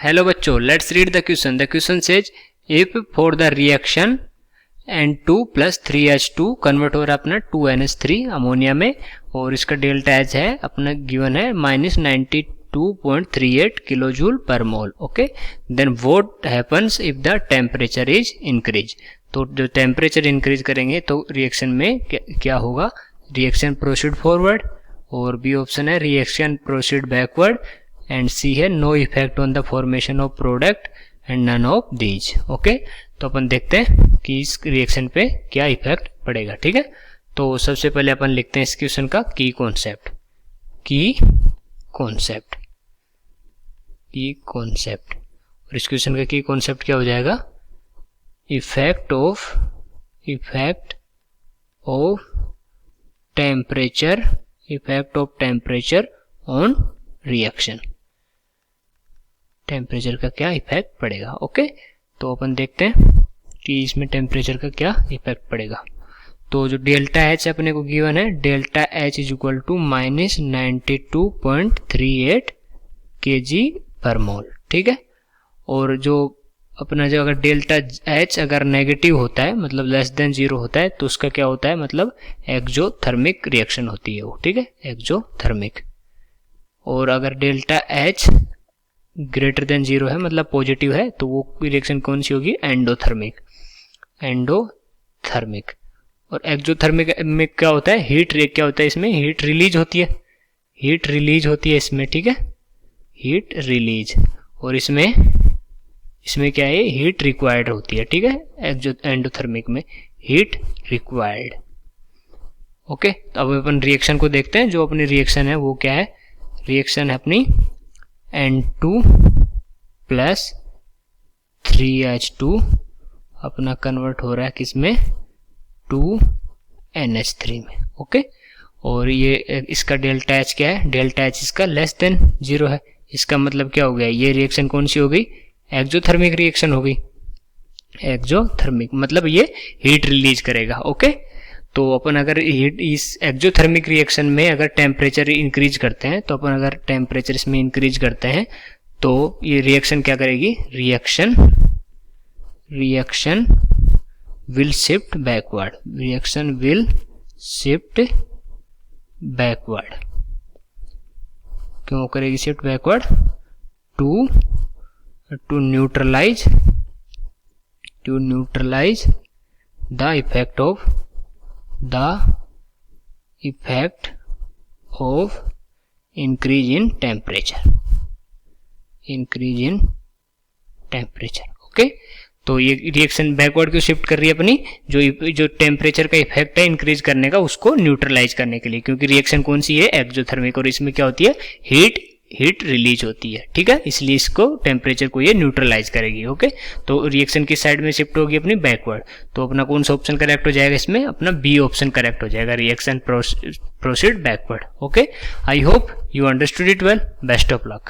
Hello बच्चों, let's read the question. The question says if for the reaction N2 plus 3H2 convert हो रहा है अपना 2NH3 ammonia में, और इसका डेल्टा एच है अपना गिवन है -92.38 kilo joule per mole. Okay, then what happens if the temperature is increase. तो जो टेम्परेचर इंक्रीज करेंगे तो रिएक्शन में क्या होगा, रिएक्शन प्रोसीड फॉरवर्ड, और बी ऑप्शन है reaction proceed backward, and C है no effect on the formation of product and none of these. Okay, तो अपन देखते हैं कि इस रिएक्शन पे क्या इफेक्ट पड़ेगा. ठीक है, तो सबसे पहले अपन लिखते हैं इस क्वेश्चन का की कॉन्सेप्ट. और इस क्वेश्चन का की कॉन्सेप्ट क्या हो जाएगा, effect of temperature on reaction. Temperature का क्या इफेक्ट पड़ेगा. ओके, तो अपन देखते हैं कि इसमें टेम्परेचर का क्या इफेक्ट पड़ेगा. तो जो डेल्टा एच अपने को गिवन है, delta H is equal to -92.38 kg पर मोल. ठीक है, और जो अपना जो अगर डेल्टा एच अगर नेगेटिव होता है, मतलब लेस देन 0 होता है, तो उसका क्या होता है, मतलब एक्सोथर्मिक रिएक्शन होती है वो. ठीक है, एक्सोथर्मिक. और अगर डेल्टा एच ग्रेटर देन 0 है, मतलब पॉजिटिव है, तो वो रिएक्शन कौन सी होगी, एंडोथर्मिक. और एक्सोथर्मिक में क्या होता है, क्या होता है, इसमें हीट रिलीज होती है इसमें. ठीक है, हीट रिलीज. और इसमें क्या है, हीट रिक्वायर्ड होती है. ठीक है, एंडोथर्मिक में हीट रिक्वायर्ड. ओके, तो अब अपन रिएक्शन को देखते हैं. जो अपनी रिएक्शन है वो क्या है, रिएक्शन है अपनी N2 प्लस 3H2 अपना कन्वर्ट हो रहा है किसमें, 2NH3 में. ओके, और ये इसका डेल्टा एच क्या है, डेल्टा एच इसका लेस देन 0 है. इसका मतलब क्या हो गया, ये रिएक्शन कौन सी हो गई, एक्सोथर्मिक रिएक्शन हो गई. एक्सोथर्मिक मतलब ये हीट रिलीज करेगा. ओके, तो अपन अगर इस एक्सोथर्मिक रिएक्शन में अगर टेम्परेचर इंक्रीज करते हैं, तो अपन अगर टेम्परेचर इसमें इंक्रीज करते हैं तो ये रिएक्शन क्या करेगी, रिएक्शन विल शिफ्ट बैकवर्ड. क्यों करेगी shift backward, to neutralize the effect of increase in temperature. Okay, तो ये रिएक्शन बैकवर्ड क्यों शिफ्ट कर रही है अपनी, जो टेम्परेचर का इफेक्ट है इंक्रीज करने का, उसको न्यूट्रलाइज करने के लिए, क्योंकि रिएक्शन कौन सी है, एक्सोथर्मिक, और इसमें क्या होती है, हीट रिलीज होती है. ठीक है, इसलिए इसको टेम्परेचर को ये न्यूट्रलाइज करेगी. ओके, तो रिएक्शन की साइड में शिफ्ट होगी अपनी बैकवर्ड. तो अपना कौन सा ऑप्शन करेक्ट हो जाएगा, इसमें अपना बी ऑप्शन करेक्ट हो जाएगा, reaction proceed backward. Okay, I hope you understood it well. Best of luck.